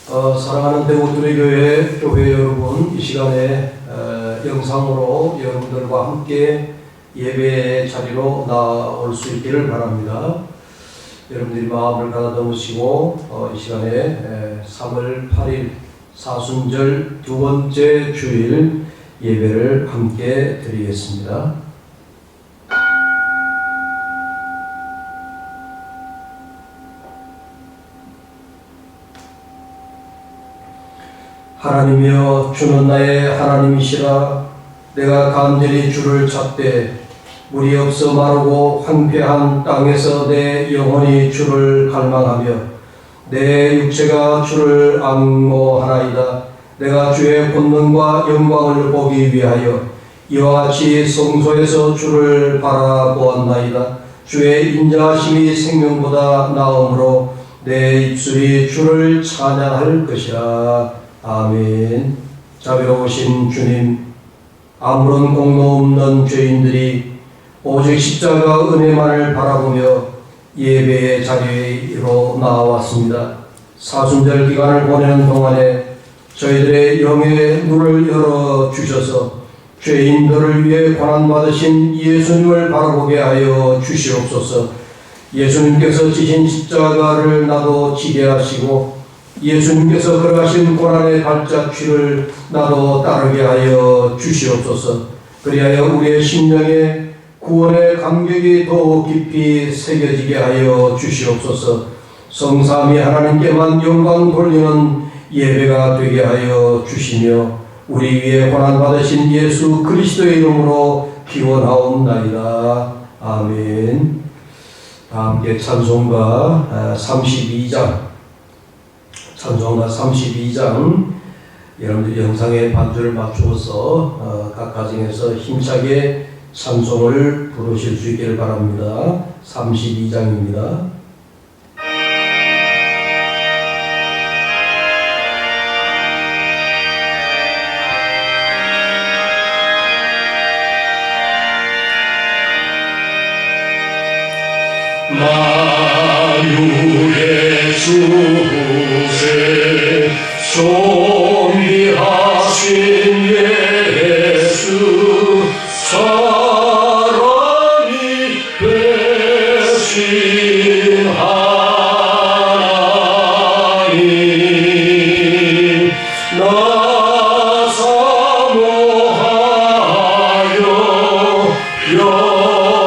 사랑하는 대구두리 교회 여러분, 이 시간에 영상으로 여러분들과 함께 예배의 자리로 나올 수 있기를 바랍니다. 여러분들이 마음을 가다듬으시고 이 시간에 3월 8일 사순절 두 번째 주일 예배를 함께 드리겠습니다. 하나님이여, 주는 나의 하나님이시라. 내가 간절히 주를 찾되 물이 없어 마르고 황폐한 땅에서 내 영혼이 주를 갈망하며 내 육체가 주를 앙모하나이다. 내가 주의 권능과 영광을 보기 위하여 이와 같이 성소에서 주를 바라보았나이다. 주의 인자하심이 생명보다 나음으로 내 입술이 주를 찬양할 것이라. 아멘. 자비로우신 주님, 아무런 공로 없는 죄인들이 오직 십자가 은혜만을 바라보며 예배의 자리로 나왔습니다. 사순절 기간을 보내는 동안에 저희들의 영의 눈을 열어주셔서 죄인들을 위해 고난받으신 예수님을 바라보게 하여 주시옵소서. 예수님께서 지신 십자가를 나도 지게 하시고 예수님께서 걸어가신 고난의 발자취를 나도 따르게 하여 주시옵소서. 그리하여 우리의 심령에 구원의 감격이 더욱 깊이 새겨지게 하여 주시옵소서. 성삼위 하나님께만 영광 돌리는 예배가 되게 하여 주시며 우리 위에 고난받으신 예수 그리스도의 이름으로 기원하옵나이다. 아멘. 다 함께 찬송가 32장 찬송가 32장 여러분들 영상에 반주를 맞추어서 각 가정에서 힘차게 찬송을 부르실 수 있기를 바랍니다. 32장입니다. 만유의 주세 존귀하신 예수 사랑이 되신 하나님 나 사모하여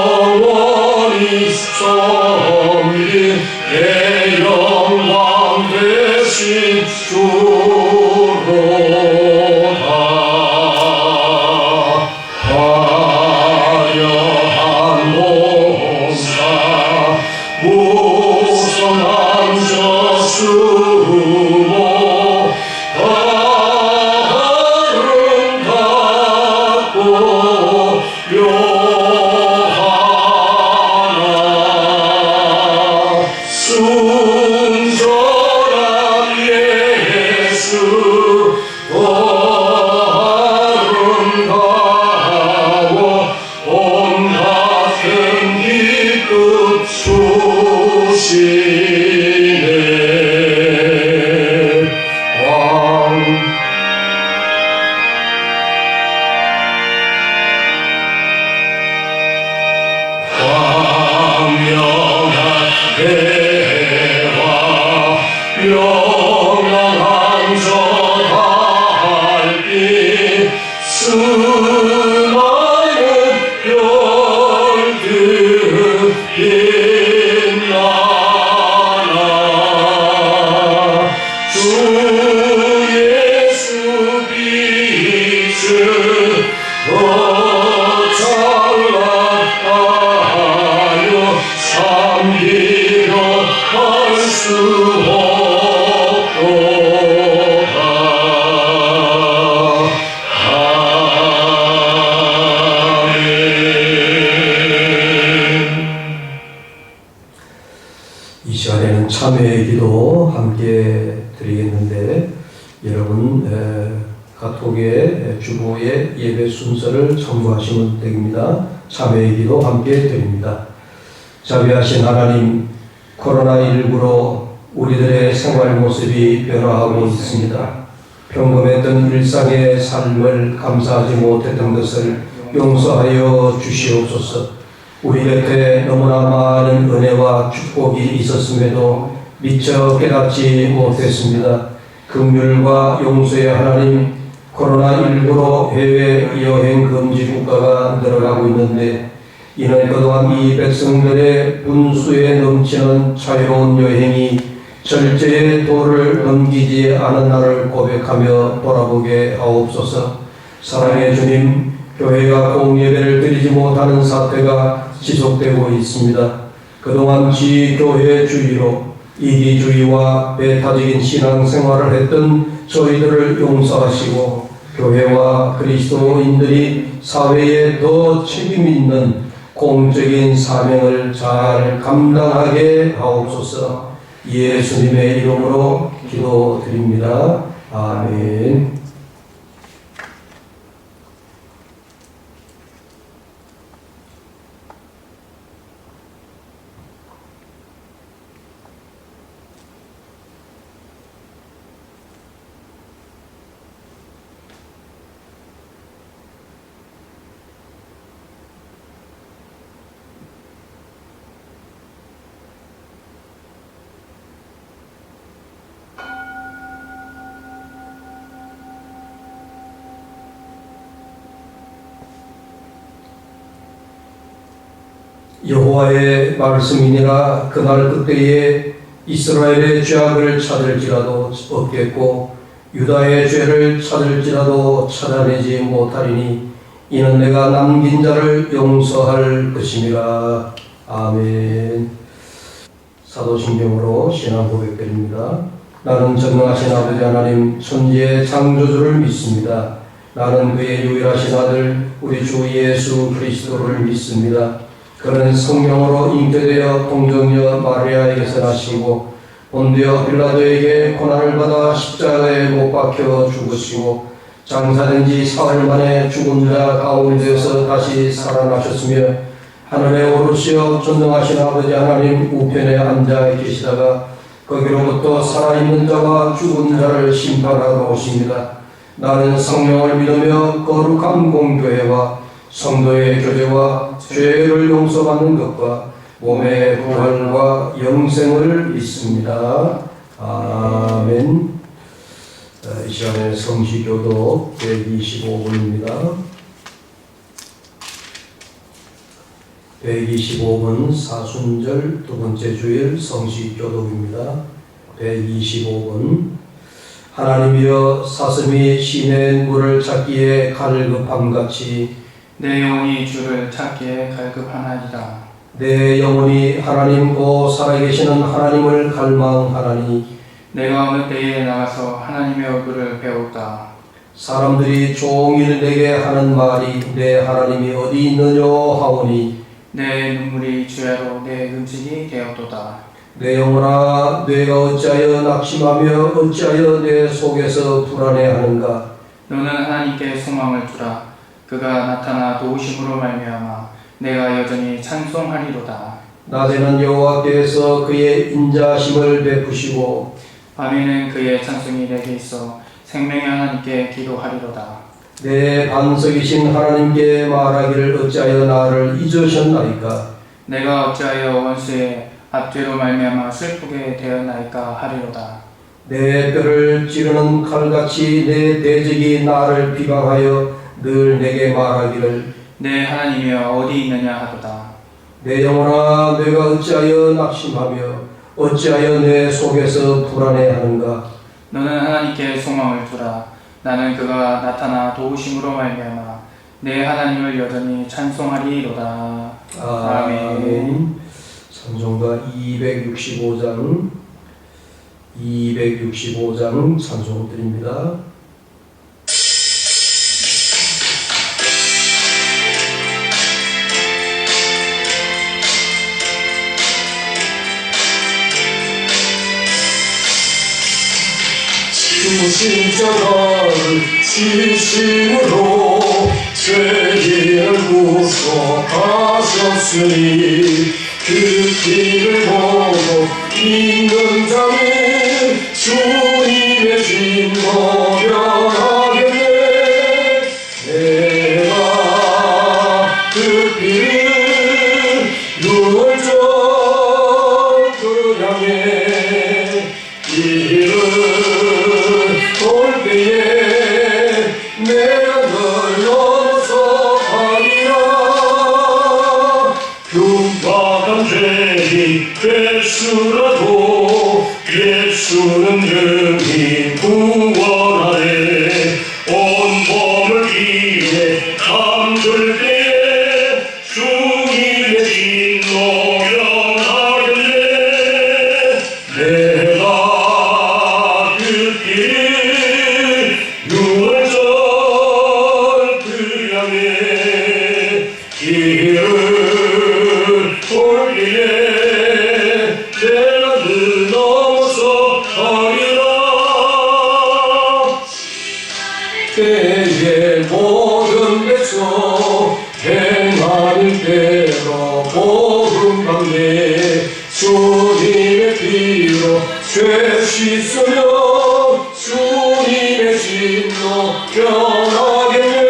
영원히 섬긴 내 영광 되신 주로다. 화려한 몸사 무성한 저수모 아름답고 순전한 예수 아름다워 온갖 기쁨 주시네. 광명한 대와 영원한 저 달빛 수많은 별들 빛나나 주 예수 빛은 더 찬란하여 삼기려 할 수 없도다. 아멘. 이 시간에는 참회의 기도 함께 드리겠는데 여러분 카톡에 주보의 예배 순서를 참고하시면 됩니다. 참회의 기도 함께 드립니다. 자비하신 하나님, 코로나19로 우리들의 생활 모습이 변화하고 있습니다. 평범했던 일상의 삶을 감사하지 못했던 것을 용서하여 주시옵소서. 우리 곁에 너무나 많은 은혜와 축복이 있었음에도 미처 깨닫지 못했습니다. 긍휼과 용서의 하나님, 코로나19로 해외 여행 금지 국가가 늘어가고 있는데 이는 그동안 이 백성들의 분수에 넘치는 자유로운 여행이 절제의 도를 넘기지 않은 나를 고백하며 돌아보게 하옵소서. 사랑의 주님, 교회가 공예배를 드리지 못하는 사태가 지속되고 있습니다. 그동안 지교회주의로 이기주의와 배타적인 신앙생활을 했던 저희들을 용서하시고 교회와 그리스도인들이 사회에 더 책임있는 공적인 사명을 잘 감당하게 하옵소서. 예수님의 이름으로 기도드립니다. 아멘. 여호와의 말씀이니라. 그날 그때에 이스라엘의 죄악을 찾을지라도 없겠고 유다의 죄를 찾을지라도 찾아내지 못하리니 이는 내가 남긴 자를 용서할 것임이라. 아멘. 사도신경으로 신앙 고백드립니다. 나는 전능하신 아버지 하나님 천지의 창조주를 믿습니다. 나는 그의 유일하신 아들 우리 주 예수 그리스도를 믿습니다. 그는 성령으로 잉태되어 동정녀 마리아에게서 나시고 본디오 빌라도에게 고난을 받아 십자가에 못 박혀 죽으시고 장사된 지 사흘 만에 죽은 자 가운데서 다시 살아나셨으며 하늘에 오르시어 전능하신 아버지 하나님 우편에 앉아 계시다가 거기로부터 살아있는 자와 죽은 자를 심판하러 오십니다. 나는 성령을 믿으며 거룩한 공교회와 성도의 교제와 죄를 용서받는 것과 몸의 부활과 영생을 믿습니다. 아멘. 이 시간에 성시교도 125분입니다. 125분 사순절 두 번째 주일 성시교독입니다. 125분 하나님이여 사슴이 시내 물을 찾기에 갈급함같이 내 영혼이 주를 찾기에 갈급하나이다. 내 영혼이 하나님 곧 살아계시는 하나님을 갈망하나니 내가 어느 때에 나가서 하나님의 얼굴을 배웠다. 사람들이 종일 내게 하는 말이 내 하나님이 어디 있느냐 하오니 내 눈물이 주야로 내 음식이 되었도다. 내 영혼아 내가 어찌하여 낙심하며 어찌하여 내 속에서 불안해하는가. 너는 하나님께 소망을 두라. 그가 나타나 도우심으로 말미암아 내가 여전히 찬송하리로다. 낮에는 여호와께서 그의 인자심을 베푸시고 밤에는 그의 찬송이 내게 있어 생명의 하나님께 기도하리로다. 내 반석이신 하나님께 말하기를 어찌하여 나를 잊으셨나이까. 내가 어찌하여 원수의 압죄로 말미암아 슬프게 되었나이까 하리로다. 내 뼈를 찌르는 칼같이 내 대적이 나를 비방하여 늘 내게 말하기를 내 하나님이여 어디 있느냐 하도다. 내 영혼아 내가 어찌하여 낙심하며 어찌하여 내 속에서 불안해하는가. 너는 하나님께 소망을 두라. 나는 그가 나타나 도우심으로 말미암아 내 하나님을 여전히 찬송하리로다. 아멘. 찬송가 265장 찬송 드립니다. 주신자를 진심으로 죄인을 구속하셨으니 그 길을 보고 믿는 자는 주님의 진노 변하겠네. 내가 그 길을 유월절 그 향해 길을 올 때에 내가 널 넘어서 가리라. 흉박한 죄인 될수라도 예수는 능히 구원하네. 온몸을 기에 잠들 때에 주님의 진노 변하겠네. 내가 그 길 유월절 그 향해 길을 올 때에 내가 늘 넘어서 가리라. 때에 모든 백성 행하는 대로 복음 받네. 주님의 피로 죄 씻으며 주님의 진노 변하겠네.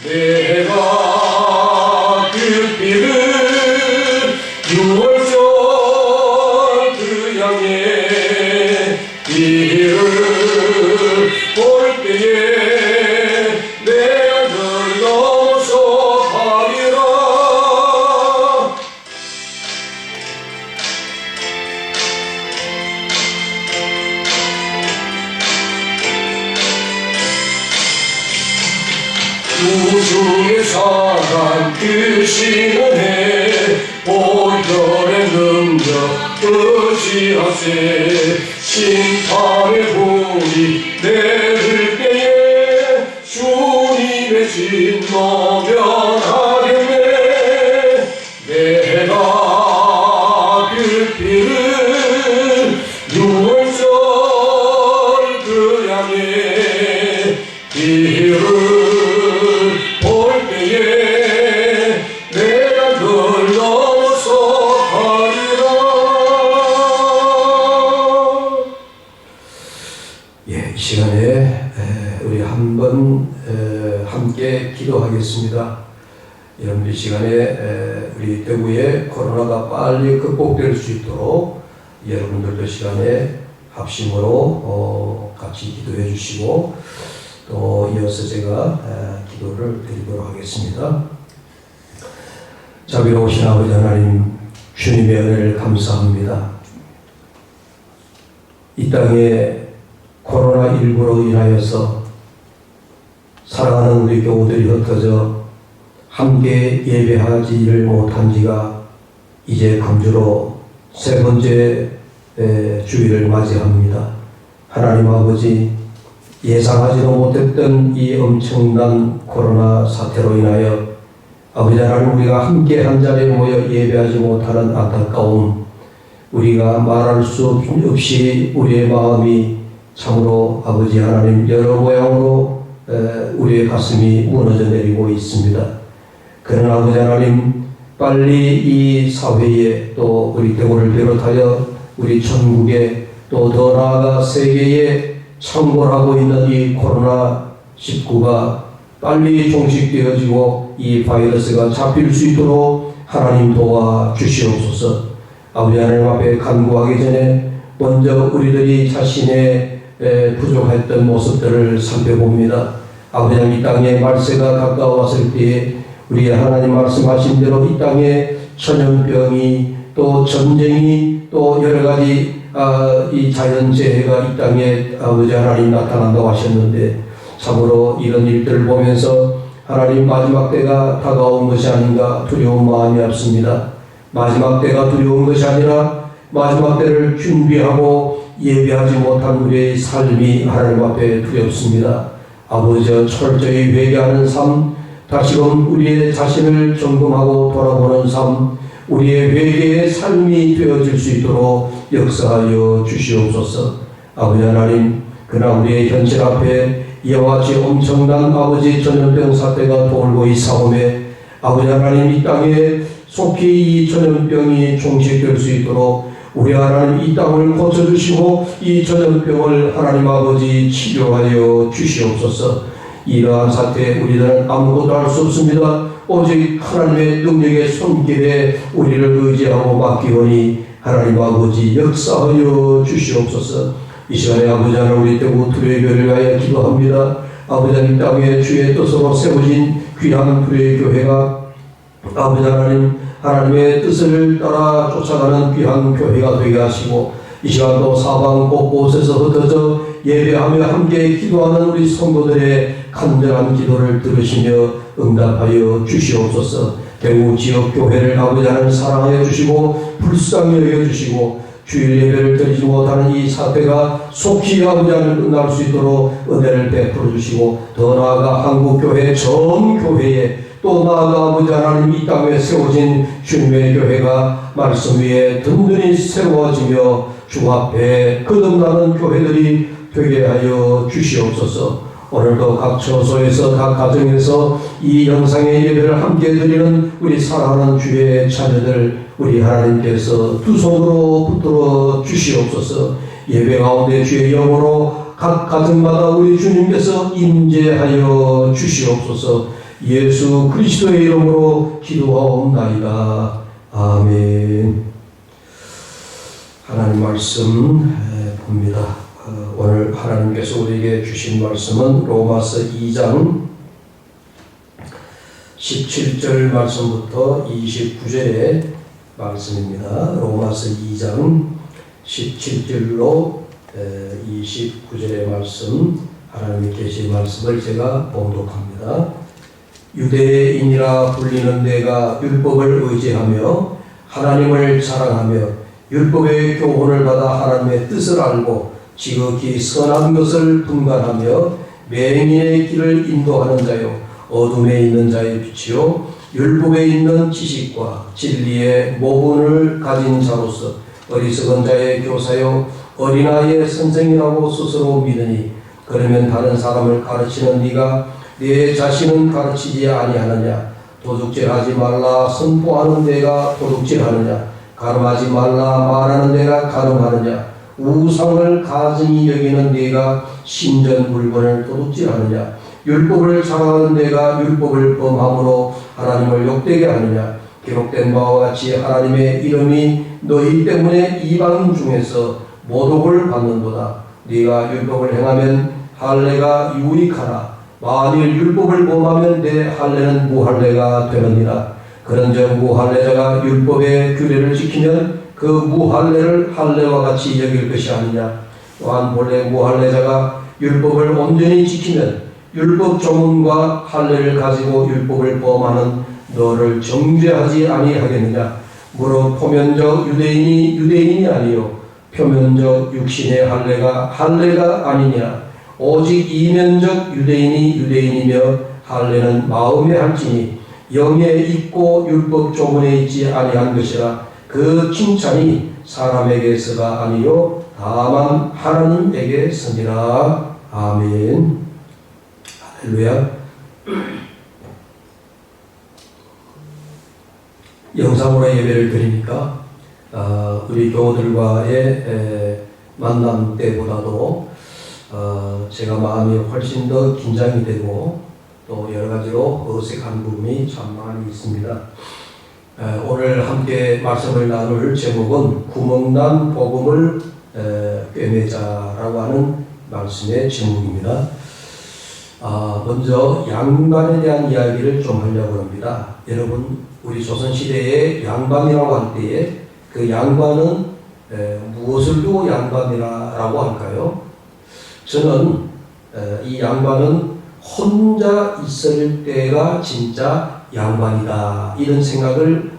내가 그 길을 유월절 그 향해 길을 올 때에 내가 널 넘어서 가리라. 우주의 사랑 크시는 해 보혈의 능력 의지하세. 심판의 불이 내릴 때에 주님의 진노 변하겠네. 내가 그 길을 유월절 그 향해 길을 올 때에 내가 널 넘어서 가리라. 예, 이 시간에 우리 한번 함께 기도하겠습니다. 여러분, 이 시간에 우리 대구의 코로나가 빨리 극복될 수 있도록 여러분들도 시간에 합심으로 같이 기도해 주시고, 또 이어서 제가 기도를 드리도록 하겠습니다. 자비로우신 아버지 하나님, 주님의 은혜를 감사합니다. 이 땅에 코로나19로 인하여서 사랑하는 우리 교우들이 흩어져 함께 예배하지를 못한 지가 이제 금주로 세 번째 주일을 맞이합니다. 하나님 아버지, 예상하지도 못했던 이 엄청난 코로나 사태로 인하여 아버지 하나님, 우리가 함께 한 자리에 모여 예배하지 못하는 안타까움, 우리가 말할 수 없이 우리의 마음이 참으로 아버지 하나님 여러 모양으로 우리의 가슴이 무너져 내리고 있습니다. 그러나 아버지 하나님, 빨리 이 사회에 또 우리 대구를 비롯하여 우리 전국에 또 더 나아가 세계에 창궐하고 있는 이 코로나19가 빨리 종식되어지고 이 바이러스가 잡힐 수 있도록 하나님 도와주시옵소서. 아버지 하나님 앞에 간구하기 전에 먼저 우리들이 자신의 부족했던 모습들을 살펴봅니다. 아버지 하나님, 이 땅에 말세가 가까웠을 때에 우리 하나님 말씀하신 대로 이 땅에 전염병이 또 전쟁이 또 여러 가지 이 자연재해가 이 땅에 아버지 하나님 나타난다고 하셨는데, 참으로 이런 일들을 보면서 하나님 마지막 때가 다가온 것이 아닌가 두려운 마음이 없습니다. 마지막 때가 두려운 것이 아니라 마지막 때를 준비하고 예배하지 못한 우리의 삶이 하나님 앞에 두렵습니다. 아버지, 철저히 회개하는 삶, 다시금 우리의 자신을 점검하고 돌아보는 삶, 우리의 회개의 삶이 되어질 수 있도록 역사하여 주시옵소서. 아버지 하나님, 그러나 우리의 현실 앞에 이와 같이 엄청난 아버지 전염병 사태가 돌고 있사오매, 아버지 하나님, 이 땅에 속히 이 전염병이 종식될 수 있도록 우리 하나님 이 땅을 고쳐주시고 이 전염병을 하나님 아버지 치료하여 주시옵소서. 이러한 사태에 우리들은 아무것도 할 수 없습니다. 오직 하나님의 능력의 손길에 우리를 의지하고 맡기오니 하나님 아버지 역사하여 주시옵소서. 이 시간에 아버지 하나님 우리 때문에 불의의 교회를 위하여 기도합니다. 아버지 하나님 땅에 주의 뜻으로 세워진 귀한 불의의 교회가 아버지 하나님 하나님의 뜻을 따라 쫓아가는 귀한 교회가 되게 하시고 이 시간도 사방 곳곳에서 흩어져 예배하며 함께 기도하는 우리 성도들의 간절한 기도를 들으시며 응답하여 주시옵소서. 대구 지역 교회를 아버지 하나님 사랑하여 주시고 불쌍히 여겨주시고 주일 예배를 드리지 못하는 이 사태가 속히 아버지 하나님 끝날 수 있도록 은혜를 베풀어 주시고 더 나아가 한국교회 전 교회에 또 나아가 아버지 하나님 이 땅에 세워진 주님의 교회가 말씀 위에 든든히 세워지며 주 앞에 거듭나는 교회들이 되게 하여 주시옵소서. 오늘도 각 처소에서 각 가정에서 이 영상의 예배를 함께 드리는 우리 사랑하는 주의 자녀들 우리 하나님께서 두 손으로 붙들어 주시옵소서. 예배 가운데 주의 영으로 각 가정마다 우리 주님께서 임재하여 주시옵소서. 예수 그리스도의 이름으로 기도하옵나이다. 아멘. 하나님 말씀 봅니다. 오늘 하나님께서 우리에게 주신 말씀은 로마서 2장 17절 말씀부터 29절의 말씀입니다. 로마서 2장 17절로 29절의 말씀, 하나님의 계시의 말씀을 제가 봉독합니다. 유대인이라 불리는 내가 율법을 의지하며 하나님을 사랑하며 율법의 교훈을 받아 하나님의 뜻을 알고 지극히 선한 것을 분간하며 맹인의 길을 인도하는 자요 어둠에 있는 자의 빛이요 율법에 있는 지식과 진리의 모분을 가진 자로서 어리석은 자의 교사요 어린아이의 선생이라고 스스로 믿으니 그러면 다른 사람을 가르치는 네가 네 자신은 가르치지 아니하느냐. 도둑질하지 말라 선포하는 내가 도둑질하느냐. 가늠하지 말라 말하는 내가 가늠하느냐. 우상을 가증히 여기는 네가 신전 물건을 도둑질하느냐. 율법을 자랑하는 내가 율법을 범함으로 하나님을 욕되게 하느냐. 기록된 바와 같이 하나님의 이름이 너희 때문에 이방 중에서 모독을 받는도다. 네가 율법을 행하면 할례가 유익하나 만일 율법을 범하면 내 할례는 무할례가 되느니라. 그런즉 무할례자가 율법의 규례를 지키면 그 무할례를 할례와 같이 여길 것이 아니냐. 또한 본래 무할례자가 율법을 온전히 지키면 율법 조문과 할례를 가지고 율법을 범하는 너를 정죄하지 아니하겠느냐. 무릇 표면적 유대인이 유대인이 아니요 표면적 육신의 할례가 아니냐. 오직 이면적 유대인이 유대인이며 할례는 마음에 할지니 영에 있고 율법 조문에 있지 아니한 것이라. 그 칭찬이 사람에게서가 아니요 다만 하나님에게서니라. 아멘. 할렐루야. 영상으로 예배를 드리니까 우리 교우들과의 만남 때보다도 제가 마음이 훨씬 더 긴장이 되고 또 여러 가지로 어색한 부분이 참 많이 있습니다. 오늘 함께 말씀을 나눌 제목은 구멍난 복음을 꿰매자라고 하는 말씀의 제목입니다. 먼저 양반에 대한 이야기를 좀 하려고 합니다. 여러분, 우리 조선시대에 양반이라고 할 때에 그 양반은 무엇을 두고 양반이라고 할까요? 저는 이 양반은 혼자 있을 때가 진짜 양반이다, 이런 생각을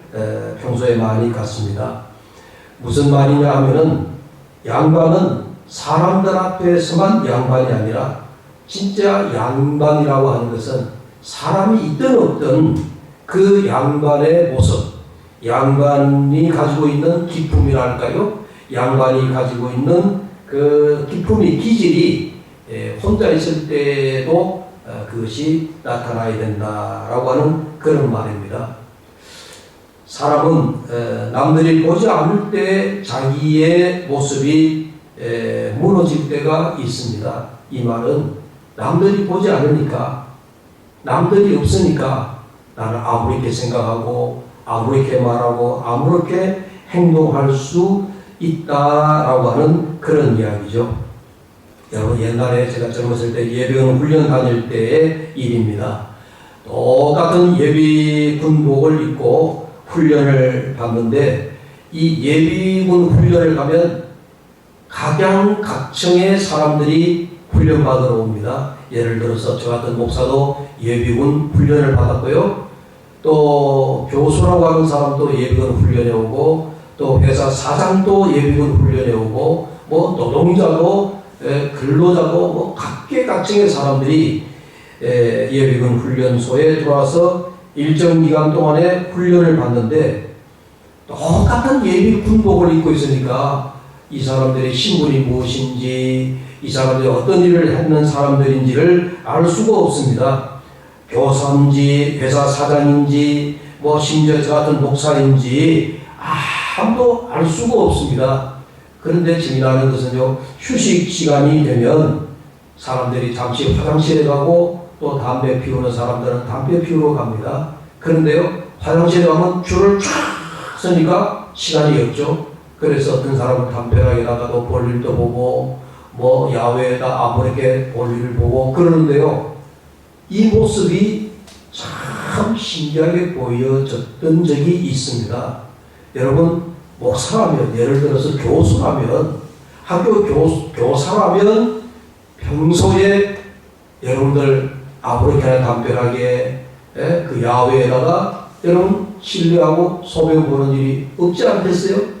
평소에 많이 갖습니다. 무슨 말이냐 하면은 양반은 사람들 앞에서만 양반이 아니라 진짜 양반이라고 하는 것은 사람이 있든 없든 그 양반의 모습, 양반이 가지고 있는 기품이랄까요? 양반이 가지고 있는 그 기품이, 기질이 혼자 있을 때도 그것이 나타나야 된다라고 하는 그런 말입니다. 사람은 남들이 보지 않을 때 자기의 모습이 무너질 때가 있습니다. 이 말은 남들이 보지 않으니까, 남들이 없으니까 나는 아무렇게 생각하고 아무렇게 말하고 아무렇게 행동할 수 있다라고 하는 그런 이야기죠. 여러분, 옛날에 제가 젊었을 때 예비군 훈련 다닐 때의 일입니다. 똑같은 예비 군복을 입고 훈련을 받는데, 이 예비군 훈련을 가면 각양각층의 사람들이 훈련받으러 옵니다. 예를 들어서 저 같은 목사도 예비군 훈련을 받았고요. 또 교수라고 하는 사람도 예비군 훈련에 오고, 또 회사 사장도 예비군 훈련에 오고, 뭐 노동자도 근로자도 뭐 각계각층의 사람들이 예비군 훈련소에 들어와서 일정 기간 동안에 훈련을 받는데, 똑같은 예비 군복을 입고 있으니까 이 사람들의 신분이 무엇인지, 이 사람들이 어떤 일을 했는 사람들인지를 알 수가 없습니다. 교사인지 회사 사장인지 뭐 심지어 저 같은 목사인지 아무도 알 수가 없습니다. 그런데 재미나는 것은요, 휴식 시간이 되면 사람들이 잠시 화장실에 가고, 또 담배 피우는 사람들은 담배 피우러 갑니다. 그런데요, 화장실에 가면 줄을 쫙 서니까 시간이 없죠. 그래서 어떤 사람은 담벼락에 나가도 볼일도 보고, 뭐 야외에다 아무렇게 볼일을 보고 그러는데요, 이 모습이 참 신기하게 보여졌던 적이 있습니다. 여러분, 목사라면, 예를 들어서 교수라면, 학교 교사라면 평소에 여러분들 아무렇게나 담벼락에 그 야외에다가 여러분 실내하고 소변 보는 일이 없지 않겠어요?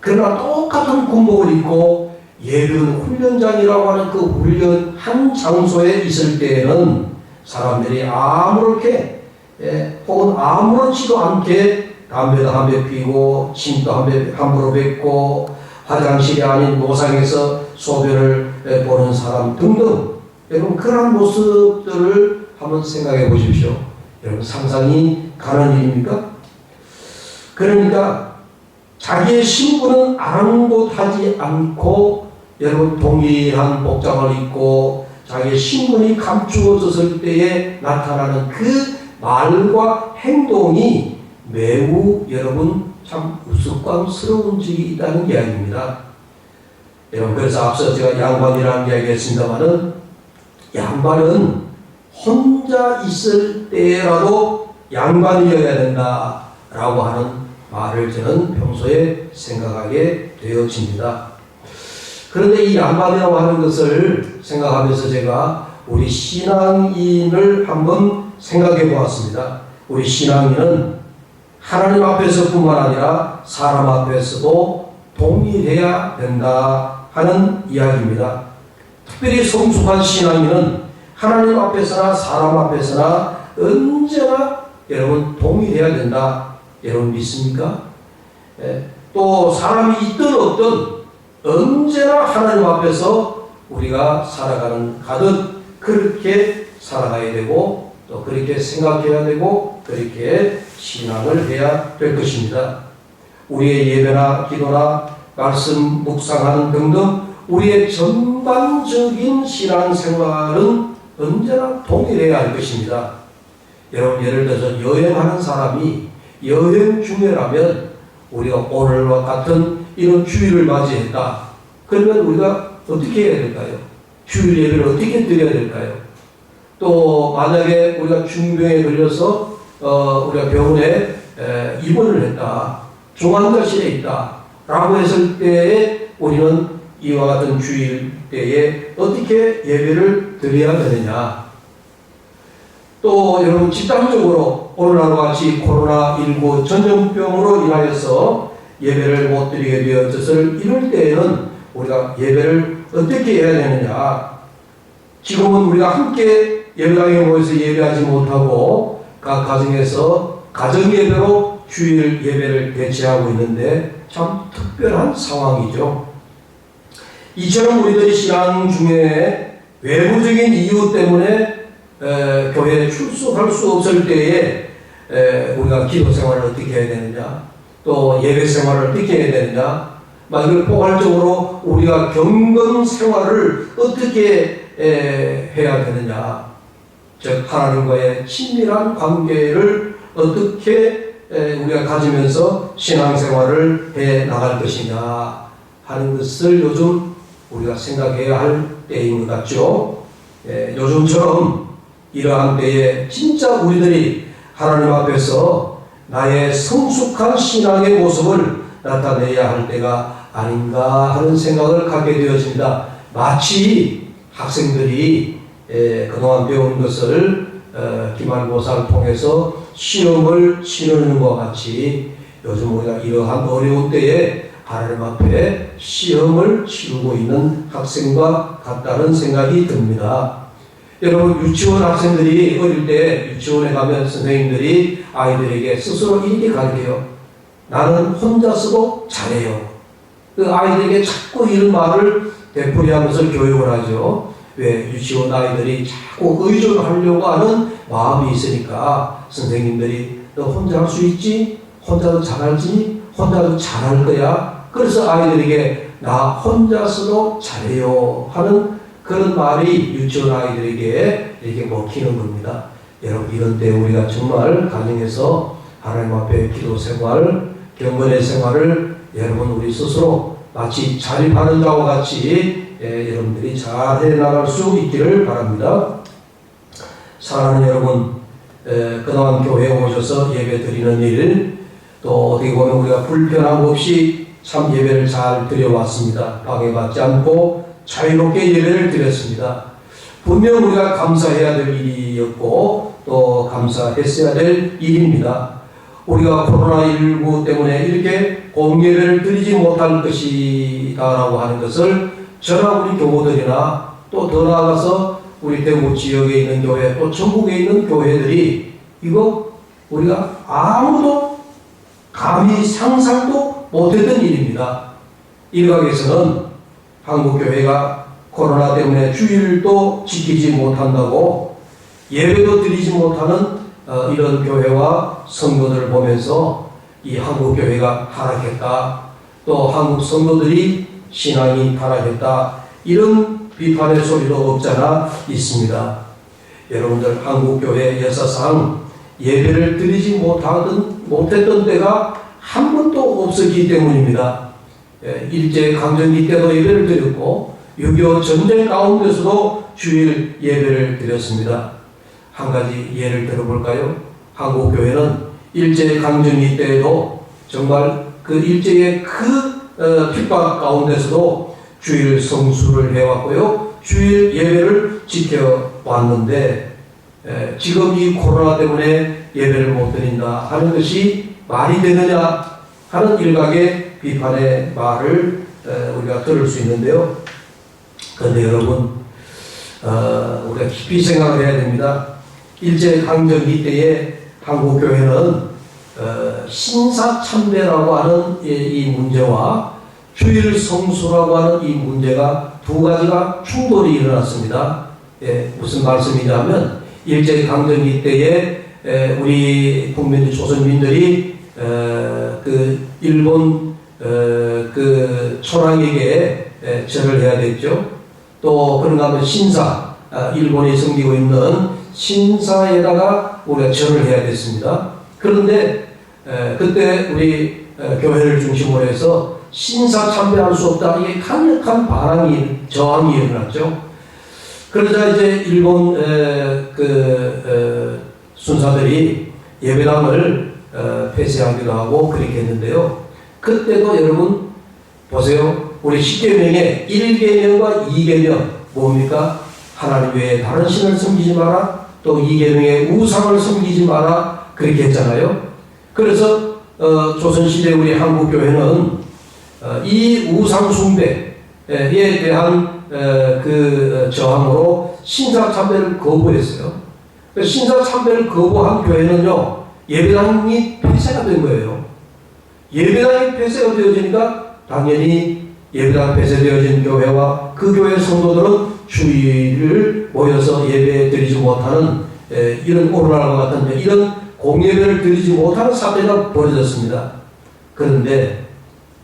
그러나 똑같은 군복을 입고 예비군 훈련장이라고 하는 그 훈련한 장소에 있을 때에는 사람들이 아무렇게 혹은 아무렇지도 않게 담배도 한배 피고 침도 한배 함부로 뱉고 화장실이 아닌 노상에서 소변을 보는 사람 등등, 여러분 그런 모습들을 한번 생각해 보십시오. 여러분 상상이 가는 일입니까? 그러니까 자기의 신분은 아랑곳하지 않고 여러분 동일한 복장을 입고 자기의 신분이 감추어졌을 때에 나타나는 그 말과 행동이 매우 여러분 참 우스꽝스러운 적이 있다는 이야기입니다. 여러분, 그래서 앞서 제가 양반이라는 이야기 했습니다마는, 양반은 혼자 있을 때라도 양반이어야 된다라고 하는 말을 저는 평소에 생각하게 되어집니다. 그런데 이 양반이라고 하는 것을 생각하면서 제가 우리 신앙인을 한번 생각해 보았습니다. 우리 신앙인은 하나님 앞에서뿐만 아니라 사람 앞에서도 동일해야 된다 하는 이야기입니다. 특별히 성숙한 신앙인은 하나님 앞에서나 사람 앞에서나 언제나 여러분 동일해야 된다. 여러분 믿습니까? 또 사람이 있든 없든 언제나 하나님 앞에서 우리가 살아가는 가듯 그렇게 살아가야 되고, 또 그렇게 생각해야 되고, 그렇게 신앙을 해야 될 것입니다. 우리의 예배나 기도나 말씀 묵상하는 등등 우리의 전반적인 신앙생활은 언제나 동일해야 할 것입니다. 여러분, 예를 들어서 여행하는 사람이 여행 중에라면 우리가 오늘과 같은 이런 주일을 맞이했다. 그러면 우리가 어떻게 해야 될까요? 주일 예배를 어떻게 드려야 될까요? 또 만약에 우리가 중병에 걸려서 우리가 병원에 입원을 했다, 중환자실에 있다 라고 했을 때에 우리는 이와 같은 주일 때에 어떻게 예배를 드려야 되느냐. 또 여러분 집단적으로 오늘날과 같이 코로나19 전염병으로 인하여서 예배를 못 드리게 되었을 이럴 때에는 우리가 예배를 어떻게 해야 되느냐. 지금은 우리가 함께 예배당에 모여서 예배하지 못하고 각 가정에서 가정예배로 주일 예배를 대체하고 있는데 참 특별한 상황이죠. 이처럼 우리들이 신앙 중에 외부적인 이유 때문에 교회에 출석할 수 없을 때에 우리가 기도 생활을 어떻게 해야 되느냐, 또 예배 생활을 어떻게 해야 되느냐, 이걸 포괄적으로 우리가 경건 생활을 어떻게 해야 되느냐, 즉 하나님과의 친밀한 관계를 어떻게 우리가 가지면서 신앙생활을 해 나갈 것이냐 하는 것을 요즘 우리가 생각해야 할 때인 것 같죠. 요즘처럼 이러한 때에 진짜 우리들이 하나님 앞에서 나의 성숙한 신앙의 모습을 나타내야 할 때가 아닌가 하는 생각을 갖게 되어집니다. 마치 학생들이 그동안 배운 것을 기말고사를 통해서 시험을 치르는 것 같이 요즘 우리가 이러한 어려운 때에 하나님 앞에 시험을 치르고 있는 학생과 같다는 생각이 듭니다. 여러분, 유치원 학생들이 어릴 때 유치원에 가면 선생님들이 아이들에게 스스로 이렇게 가르쳐요. 나는 혼자서도 잘해요. 그 아이들에게 자꾸 이런 말을 되풀이하면서 교육을 하죠. 왜? 유치원 아이들이 자꾸 의존하려고 하는 마음이 있으니까 선생님들이 너 혼자 할 수 있지? 혼자도 잘할지? 혼자도 잘할 거야? 그래서 아이들에게 나 혼자서도 잘해요 하는 그런 말이 유치원 아이들에게 이렇게 먹히는 겁니다. 여러분, 이런 때 우리가 정말 가정에서 하나님 앞에 기도 생활, 경건의 생활을 여러분 우리 스스로 마치 자립하는 자와 같이 여러분들이 잘 해나갈 수 있기를 바랍니다. 사랑하는 여러분, 그동안 교회에 오셔서 예배 드리는 일, 또 어떻게 보면 우리가 불편함 없이 참 예배를 잘 드려왔습니다. 방해받지 않고 자유롭게 예배를 드렸습니다. 분명 우리가 감사해야 될 일이었고 또 감사했어야 될 일입니다. 우리가 코로나19 때문에 이렇게 공예를 드리지 못할 것이다라고 하는 것을 저나 우리 교우들이나 또 더 나아가서 우리 대구 지역에 있는 교회 또 전국에 있는 교회들이 이거 우리가 아무도 감히 상상도 못했던 일입니다. 일각에서는 한국교회가 코로나 때문에 주일도 지키지 못한다고 예배도 드리지 못하는 이런 교회와 성도들을 보면서 이 한국교회가 타락했다, 또 한국 성도들이 신앙이 타락했다, 이런 비판의 소리도 없잖아 있습니다. 여러분들, 한국교회 역사상 예배를 드리지 못했던 때가 한 번도 없었기 때문입니다. 일제강점기 때도 예배를 드렸고 6.25 전쟁 가운데서도 주일 예배를 드렸습니다. 한 가지 예를 들어볼까요? 한국교회는 일제강점기 때에도 정말 그 일제의 핍박 가운데서도 주일 성수를 해왔고요. 주일 예배를 지켜왔는데 지금 이 코로나 때문에 예배를 못 드린다 하는 것이 말이 되느냐 하는 일각의 비판의 말을 우리가 들을 수 있는데요. 그런데 여러분, 우리가 깊이 생각을 해야 됩니다. 일제강점기 때에 한국교회는 신사참배라고 하는 이 문제와 주일 성수라고 하는 이 문제가 두 가지가 충돌이 일어났습니다. 무슨 말씀이냐면 일제강점기 때에 우리 국민들, 조선민들이 그 일본 그 천황에게 절을 해야 됐죠. 또 그런가 하면 신사, 일본이 섬기고 있는 신사에다가 우리가 절을 해야 됐습니다. 그런데 그때 우리 교회를 중심으로 해서 신사 참배할 수 없다, 이게 강력한 저항이 일어났죠. 그러자 이제 일본 순사들이 예배당을 폐쇄하기도 하고 그렇게 했는데요. 그때도 여러분 보세요. 우리 10계명에 1계명과 2계명 뭡니까? 하나님 외에 다른 신을 섬기지 마라. 또 2계명에 우상을 섬기지 마라. 그렇게 했잖아요. 그래서 조선시대 우리 한국교회는 이 우상 숭배에 대한 저항으로 신사참배를 거부했어요. 신사참배를 거부한 교회는요, 예배당이 폐쇄가 된 거예요. 예배당이 폐쇄가 되어지니까 당연히 예배당 폐쇄되어진 교회와 그 교회 성도들은 주일을 모여서 예배 드리지 못하는 이런 오로나와 같은 이런 공예배를 드리지 못하는 사태가 벌어졌습니다. 그런데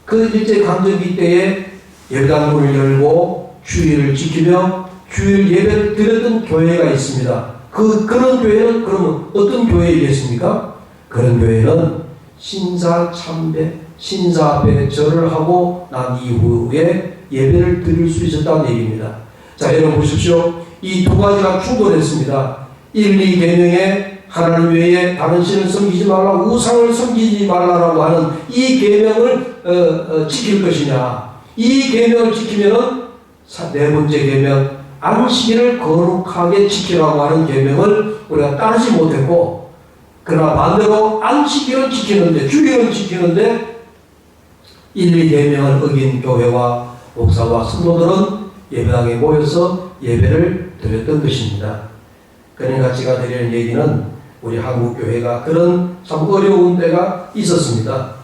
그 일제강점기 때에 예배당 문을 열고 주일을 지키며 주일 예배를 드렸던 교회가 있습니다. 그런 교회는 그러면 어떤 교회이겠습니까? 그런 교회는 신사참배, 신사 앞에 절을 하고 난 이후에 예배를 드릴 수 있었다는 얘기입니다. 자, 여러분 보십시오. 이 두 가지가 충돌했습니다. 1, 2계명에 하나님 외에 다른 신을 섬기지 말라, 우상을 섬기지 말라라고 하는 이 계명을 지킬 것이냐. 이 계명을 지키면은 네 번째 계명, 안식일을 거룩하게 지키라고 하는 계명을 우리가 따르지 못했고, 그러나 반대로 안식일은 지키는데, 주일은 지키는데 1, 2계명을 어긴 교회와 목사와 성도들은 예배당에 모여서 예배를 드렸던 것입니다. 그러니까 제가 드리는 얘기는 우리 한국교회가 그런 참 어려운 때가 있었습니다.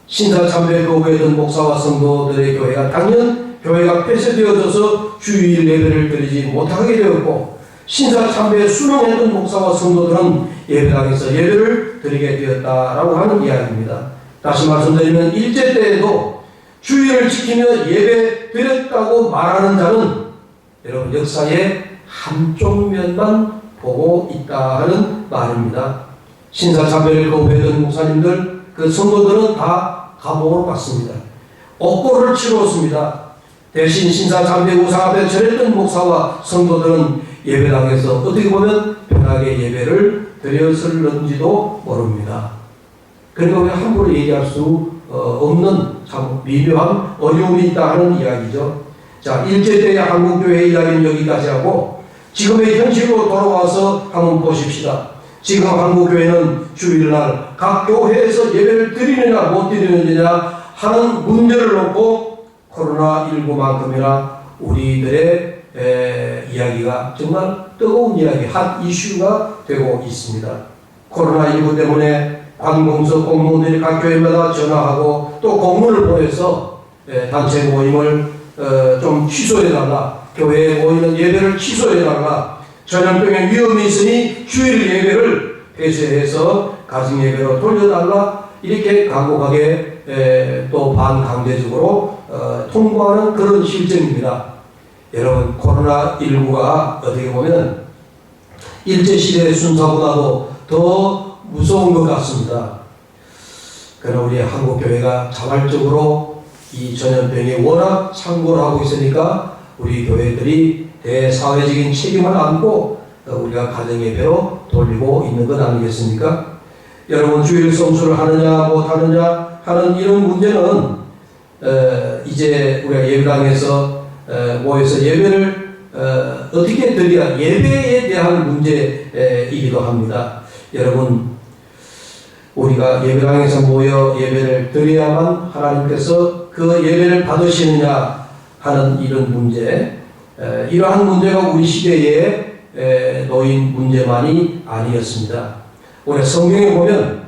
신사참배 거부했던 목사와 성도들의 교회가 당연 교회가 폐쇄되어져서 주일 예배를 드리지 못하게 되었고, 신사참배에 순응했던 목사와 성도들은 예배당에서 예배를 드리게 되었다라고 하는 이야기입니다. 다시 말씀드리면 일제 때에도 주일을 지키며 예배 드렸다고 말하는 자는 여러분 역사의 한쪽 면만 보고 있다 하는 말입니다. 신사참배를 거부했던 목사님들, 그 성도들은 다 감옥으로 갔습니다. 옥고를 치렀습니다. 대신 신사참배 우상 앞에 절했던 목사와 성도들은 예배당에서 어떻게 보면 편하게 예배를 드렸을는지도 모릅니다. 그러니까 우리가 함부로 얘기할 수 없는 참 미묘한 어려움이 있다 하는 이야기죠. 자, 일제때의 한국교회 이야기는 여기까지 하고 지금의 현실로 돌아와서 한번 보십시다. 지금 한국교회는 주일날 각 교회에서 예배를 드리느냐 못 드리느냐 하는 문제를 놓고 코로나19만큼이나 우리들의 이야기가 정말 뜨거운 이야기, 한 이슈가 되고 있습니다. 코로나19 때문에 관공서 공무원들이 각 교회마다 전화하고 또 공문을 보내서 단체 모임을 좀 취소해달라, 교회에 모이는 예배를 취소해달라, 전염병의 위험이 있으니 주일 예배를 폐쇄해서 가정 예배로 돌려달라, 이렇게 강곡하게 또 반강제적으로 통보하는 그런 실정입니다. 여러분, 코로나19가 어떻게 보면 일제시대의 순사보다도 더 무서운 것 같습니다. 그러나 우리 한국교회가 자발적으로 이 전염병에 워낙 참고를 하고 있으니까 우리 교회들이 대사회적인 책임을 안고 우리가 가정예배로 돌리고 있는 것 아니겠습니까? 여러분, 주일 성수를 하느냐 못하느냐 하는 이런 문제는 이제 우리가 예배당에서 모여서 예배를 어떻게 드려야, 예배에 대한 문제이기도 합니다. 여러분, 우리가 예배당에서 모여 예배를 드려야만 하나님께서 그 예배를 받으시느냐 하는 이런 문제, 이러한 문제가 우리 시대에 놓인 문제만이 아니었습니다. 우리 성경에 보면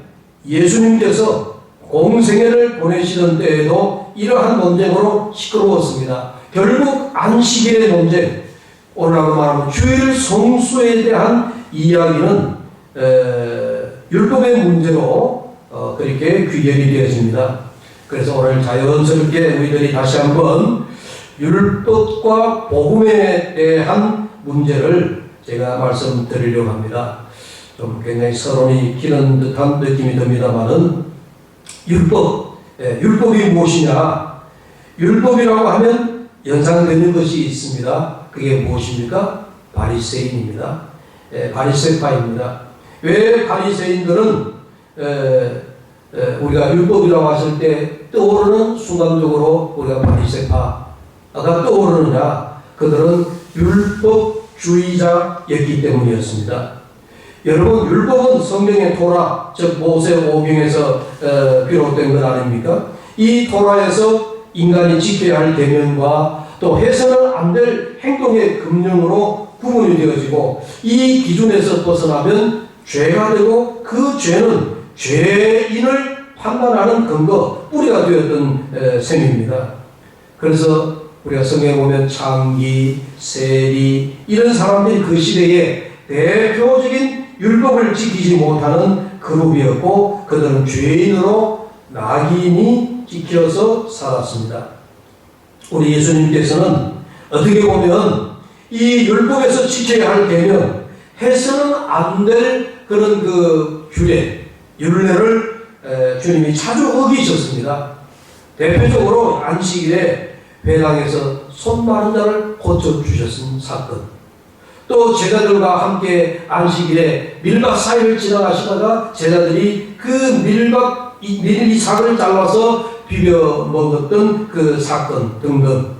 예수님께서 공생애를 보내시던 때에도 이러한 논쟁으로 시끄러웠습니다. 결국 안식일의 논쟁, 오늘날로 말하면 주일 성수에 대한 이야기는 율법의 문제로 그렇게 귀결이 되었습니다. 그래서 오늘 자연스럽게 우리들이 다시 한번 율법과 복음에 대한 문제를 제가 말씀드리려고 합니다. 좀 굉장히 서론이 기는 듯한 느낌이 듭니다만은 율법이 무엇이냐? 율법이라고 하면 연상되는 것이 있습니다. 그게 무엇입니까? 바리새인입니다. 바리새파입니다. 왜 바리새인들은 우리가 율법이라고 했을 때 떠오르는 순간적으로 우리가 바리새파가 떠오르느냐? 그들은 율법주의자였기 때문이었습니다. 여러분, 율법은 성경의 토라, 즉 모세 오경에서 비롯된 것 아닙니까? 이 토라에서 인간이 지켜야 할 계명과 또 해서는 안 될 행동의 금령으로 구분이 되어지고, 이 기준에서 벗어나면 죄가 되고 그 죄는 죄인을 판단하는 근거, 뿌리가 되었던 셈입니다. 그래서 우리가 성경에 보면 창기, 세리 이런 사람들이 그 시대에 대표적인 율법을 지키지 못하는 그룹이었고 그들은 죄인으로 낙인이 찍혀서 살았습니다. 우리 예수님께서는 어떻게 보면 이 율법에서 지켜야 할 계명, 해서는 안 될 그런 그 율례를 주님이 자주 어기셨습니다. 대표적으로 안식일에 회당에서 손 마른 자를 고쳐주셨은 사건, 또 제자들과 함께 안식일에 밀밭 사이를 지나가시다가 제자들이 그 밀이삭을 잘라서 비벼 먹었던 그 사건 등등,